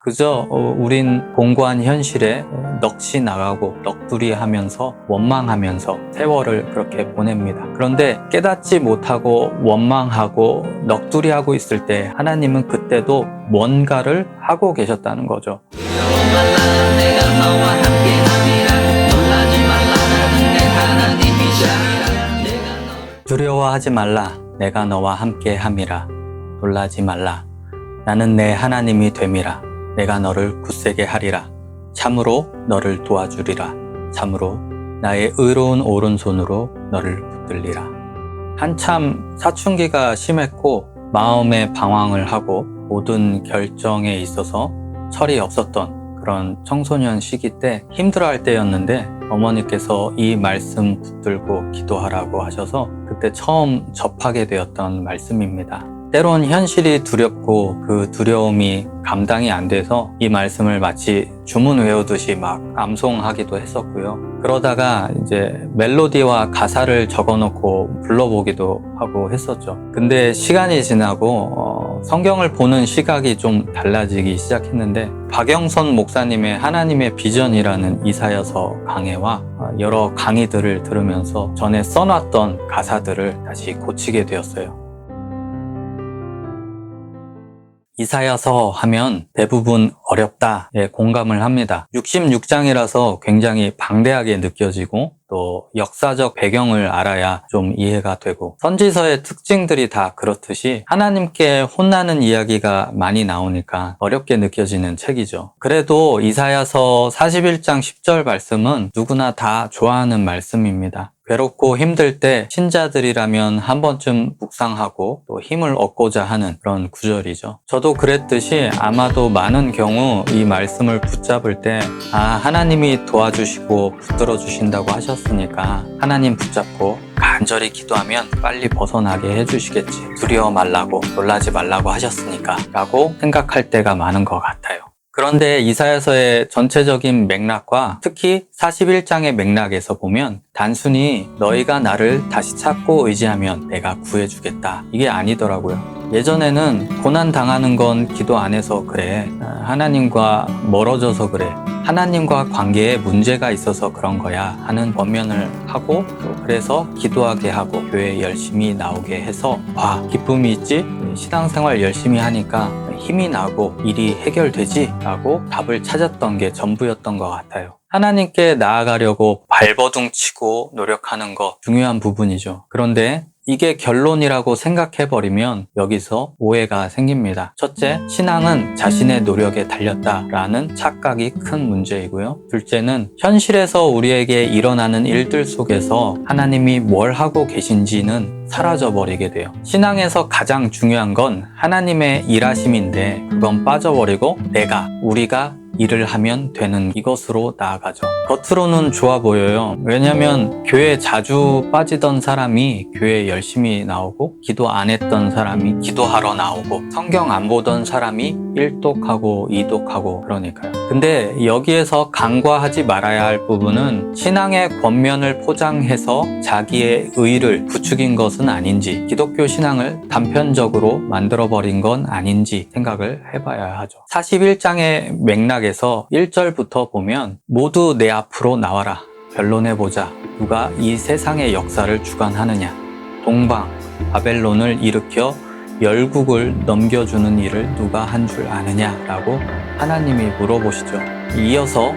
그저 우린 공고한 현실에 넋이 나가고 넋두리 하면서 원망하면서 세월을 그렇게 보냅니다. 그런데 깨닫지 못하고 원망하고 넋두리하고 있을 때 하나님은 그때도 뭔가를 하고 계셨다는 거죠. 두려워하지 말라. 내가 너와 함께 함이라. 놀라지 말라. 나는 내 하나님이 됨이라. 내가 너를 굳세게 하리라. 참으로 너를 도와주리라. 참으로 나의 의로운 오른손으로 너를 붙들리라. 한참 사춘기가 심했고 마음의 방황을 하고 모든 결정에 있어서 철이 없었던 그런 청소년 시기 때 힘들어할 때였는데 어머니께서 이 말씀 붙들고 기도하라고 하셔서 그때 처음 접하게 되었던 말씀입니다. 때론 현실이 두렵고 그 두려움이 감당이 안 돼서 이 말씀을 마치 주문 외우듯이 막 암송하기도 했었고요. 그러다가 이제 멜로디와 가사를 적어놓고 불러보기도 하고 했었죠. 근데 시간이 지나고 성경을 보는 시각이 좀 달라지기 시작했는데 박영선 목사님의 하나님의 비전이라는 이사야서 강해와 여러 강의들을 들으면서 전에 써놨던 가사들을 다시 고치게 되었어요. 이사야서 하면 대부분 어렵다에 공감을 합니다. 66장이라서 굉장히 방대하게 느껴지고 또 역사적 배경을 알아야 좀 이해가 되고 선지서의 특징들이 다 그렇듯이 하나님께 혼나는 이야기가 많이 나오니까 어렵게 느껴지는 책이죠. 그래도 이사야서 41장 10절 말씀은 누구나 다 좋아하는 말씀입니다. 괴롭고 힘들 때 신자들이라면 한 번쯤 묵상하고 또 힘을 얻고자 하는 그런 구절이죠. 저도 그랬듯이 아마도 많은 경우 이 말씀을 붙잡을 때 하나님이 도와주시고 붙들어 주신다고 하셨으니까 하나님 붙잡고 간절히 기도하면 빨리 벗어나게 해주시겠지. 두려워 말라고 놀라지 말라고 하셨으니까 라고 생각할 때가 많은 것 같아요. 그런데 이사야서의 전체적인 맥락과 특히 41장의 맥락에서 보면 단순히 너희가 나를 다시 찾고 의지하면 내가 구해주겠다 이게 아니더라고요. 예전에는 고난 당하는 건 기도 안 해서 그래. 하나님과 멀어져서 그래. 하나님과 관계에 문제가 있어서 그런 거야 하는 권면을 하고 또 그래서 기도하게 하고 교회에 열심히 나오게 해서 기쁨이 있지? 신앙생활 열심히 하니까 힘이 나고 일이 해결되지? 라고 답을 찾았던 게 전부였던 것 같아요. 하나님께 나아가려고 발버둥 치고 노력하는 거 중요한 부분이죠. 그런데 이게 결론이라고 생각해버리면 여기서 오해가 생깁니다. 첫째, 신앙은 자신의 노력에 달렸다라는 착각이 큰 문제이고요. 둘째는 현실에서 우리에게 일어나는 일들 속에서 하나님이 뭘 하고 계신지는 사라져버리게 돼요. 신앙에서 가장 중요한 건 하나님의 일하심인데 그건 빠져버리고 우리가 일을 하면 되는 이것으로 나아가죠. 겉으로는 좋아 보여요. 왜냐면 교회 자주 빠지던 사람이 교회 열심히 나오고 기도 안 했던 사람이 기도하러 나오고 성경 안 보던 사람이 일독하고 이독하고 그러니까요. 근데 여기에서 간과하지 말아야 할 부분은 신앙의 권면을 포장해서 자기의 의를 부추긴 것은 아닌지 기독교 신앙을 단편적으로 만들어버린 건 아닌지 생각을 해봐야 하죠. 41장의 맥락에서 1절부터 보면 모두 내 앞으로 나와라. 변론해보자. 누가 이 세상의 역사를 주관하느냐. 동방, 바벨론을 일으켜 열국을 넘겨주는 일을 누가 한 줄 아느냐라고 하나님이 물어보시죠. 이어서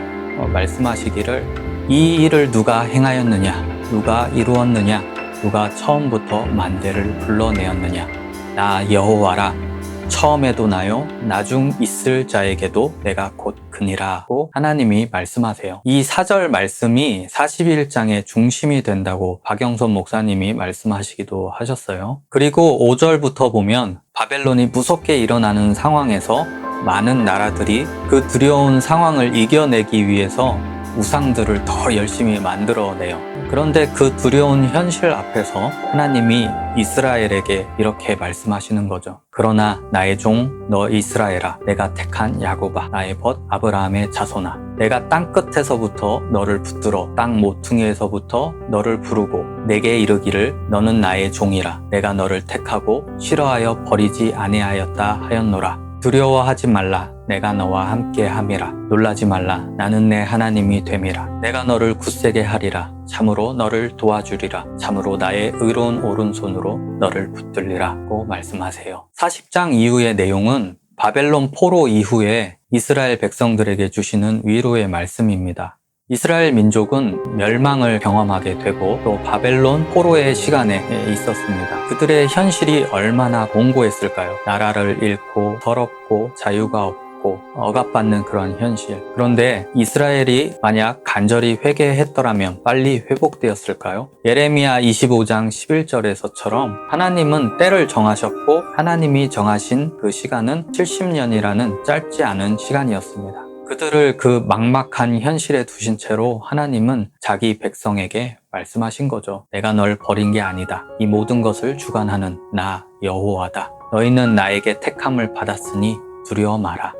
말씀하시기를 이 일을 누가 행하였느냐, 누가 이루었느냐, 누가 처음부터 만대를 불러내었느냐. 나 여호와라. 처음에도 나요, 나중 있을 자에게도 내가 곧 그니라고 하나님이 말씀하세요. 이 4절 말씀이 41장의 중심이 된다고 박영선 목사님이 말씀하시기도 하셨어요. 그리고 5절부터 보면 바벨론이 무섭게 일어나는 상황에서 많은 나라들이 그 두려운 상황을 이겨내기 위해서 우상들을 더 열심히 만들어내요. 그런데 그 두려운 현실 앞에서 하나님이 이스라엘에게 이렇게 말씀하시는 거죠. 그러나 나의 종 너 이스라엘아, 내가 택한 야곱아, 나의 벗 아브라함의 자손아, 내가 땅 끝에서부터 너를 붙들어 땅 모퉁이에서부터 너를 부르고 내게 이르기를 너는 나의 종이라. 내가 너를 택하고 싫어하여 버리지 아니하였다 하였노라. 두려워하지 말라. 내가 너와 함께 함이라. 놀라지 말라. 나는 내 하나님이 됨이라. 내가 너를 굳세게 하리라. 참으로 너를 도와주리라. 참으로 나의 의로운 오른손으로 너를 붙들리라고 말씀하세요. 40장 이후의 내용은 바벨론 포로 이후에 이스라엘 백성들에게 주시는 위로의 말씀입니다. 이스라엘 민족은 멸망을 경험하게 되고 또 바벨론 포로의 시간에 있었습니다. 그들의 현실이 얼마나 공고했을까요? 나라를 잃고 더럽고 자유가 없고 억압받는 그런 현실. 그런데 이스라엘이 만약 간절히 회개했더라면 빨리 회복되었을까요? 예레미야 25장 11절에서처럼 하나님은 때를 정하셨고 하나님이 정하신 그 시간은 70년이라는 짧지 않은 시간이었습니다. 그들을 그 막막한 현실에 두신 채로 하나님은 자기 백성에게 말씀하신 거죠. 내가 널 버린 게 아니다. 이 모든 것을 주관하는 나 여호와다. 너희는 나에게 택함을 받았으니 두려워 마라.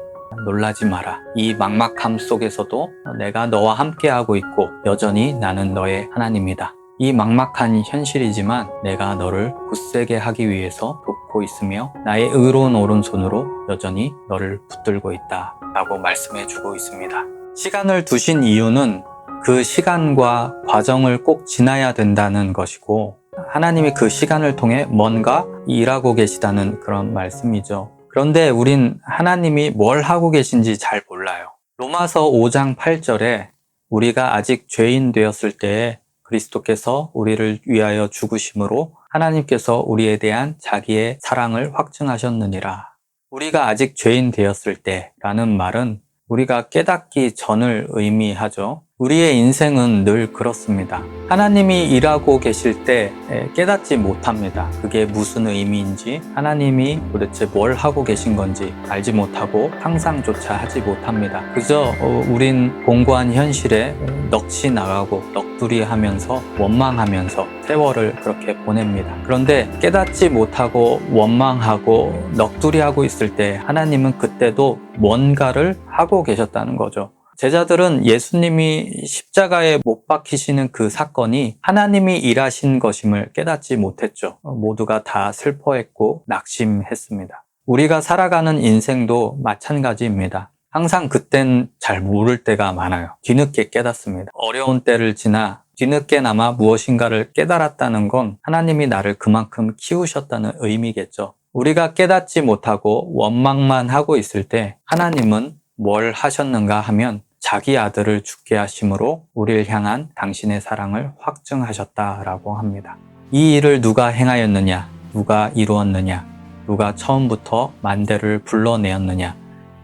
놀라지 마라. 이 막막함 속에서도 내가 너와 함께하고 있고 여전히 나는 너의 하나님이다. 이 막막한 현실이지만 내가 너를 굳세게 하기 위해서 돕고 있으며 나의 의로운 오른손으로 여전히 너를 붙들고 있다 라고 말씀해 주고 있습니다. 시간을 두신 이유는 그 시간과 과정을 꼭 지나야 된다는 것이고 하나님이 그 시간을 통해 뭔가 일하고 계시다는 그런 말씀이죠. 그런데 우린 하나님이 뭘 하고 계신지 잘 몰라요. 로마서 5장 8절에 우리가 아직 죄인 되었을 때에 그리스도께서 우리를 위하여 죽으심으로 하나님께서 우리에 대한 자기의 사랑을 확증하셨느니라. 우리가 아직 죄인 되었을 때라는 말은 우리가 깨닫기 전을 의미하죠. 우리의 인생은 늘 그렇습니다. 하나님이 일하고 계실 때 깨닫지 못합니다. 그게 무슨 의미인지 하나님이 도대체 뭘 하고 계신 건지 알지 못하고 상상조차 하지 못합니다. 그저 우린 공고한 현실에 넋이 나가고 넋두리하면서 원망하면서 세월을 그렇게 보냅니다. 그런데 깨닫지 못하고 원망하고 넋두리하고 있을 때 하나님은 그때도 뭔가를 하고 계셨다는 거죠. 제자들은 예수님이 십자가에 못 박히시는 그 사건이 하나님이 일하신 것임을 깨닫지 못했죠. 모두가 다 슬퍼했고 낙심했습니다. 우리가 살아가는 인생도 마찬가지입니다. 항상 그땐 잘 모를 때가 많아요. 뒤늦게 깨닫습니다. 어려운 때를 지나 뒤늦게나마 무엇인가를 깨달았다는 건 하나님이 나를 그만큼 키우셨다는 의미겠죠. 우리가 깨닫지 못하고 원망만 하고 있을 때 하나님은 뭘 하셨는가 하면 자기 아들을 죽게 하심으로 우리를 향한 당신의 사랑을 확증하셨다라고 합니다. 이 일을 누가 행하였느냐? 누가 이루었느냐? 누가 처음부터 만대를 불러내었느냐?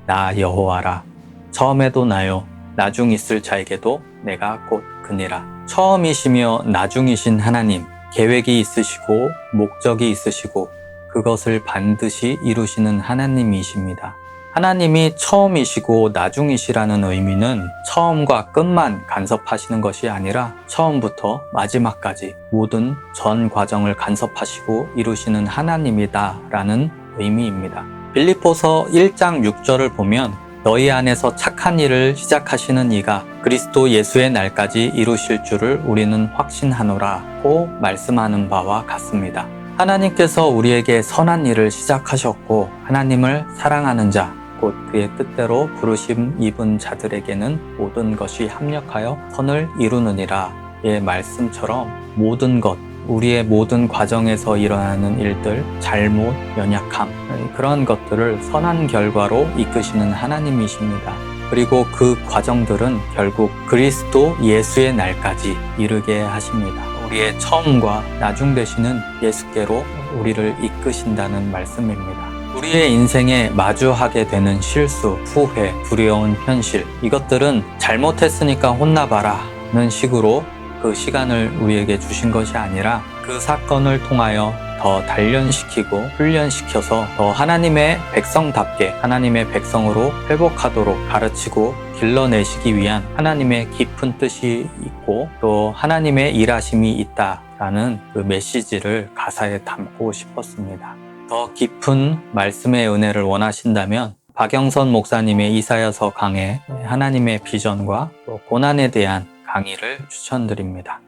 나 여호와라. 처음에도 나요. 나중 있을 자에게도 내가 곧 그니라. 처음이시며 나중이신 하나님, 계획이 있으시고 목적이 있으시고 그것을 반드시 이루시는 하나님이십니다. 하나님이 처음이시고 나중이시라는 의미는 처음과 끝만 간섭하시는 것이 아니라 처음부터 마지막까지 모든 전 과정을 간섭하시고 이루시는 하나님이다라는 의미입니다. 빌립보서 1장 6절을 보면 너희 안에서 착한 일을 시작하시는 이가 그리스도 예수의 날까지 이루실 줄을 우리는 확신하노라고 말씀하는 바와 같습니다. 하나님께서 우리에게 선한 일을 시작하셨고 하나님을 사랑하는 자, 곧 그의 뜻대로 부르심 입은 자들에게는 모든 것이 합력하여 선을 이루느니라의 말씀처럼 모든 것, 우리의 모든 과정에서 일어나는 일들, 잘못, 연약함, 그런 것들을 선한 결과로 이끄시는 하나님이십니다. 그리고 그 과정들은 결국 그리스도 예수의 날까지 이르게 하십니다. 우리의 처음과 나중 되시는 예수께로 우리를 이끄신다는 말씀입니다. 우리의 인생에 마주하게 되는 실수, 후회, 두려운 현실, 이것들은 잘못했으니까 혼나봐라는 식으로 그 시간을 우리에게 주신 것이 아니라 그 사건을 통하여 더 단련시키고 훈련시켜서 더 하나님의 백성답게 하나님의 백성으로 회복하도록 가르치고 길러내시기 위한 하나님의 깊은 뜻이 있고 또 하나님의 일하심이 있다라는 그 메시지를 가사에 담고 싶었습니다. 더 깊은 말씀의 은혜를 원하신다면 박영선 목사님의 이사야서 강해 하나님의 비전과 또 고난에 대한 강의를 추천드립니다.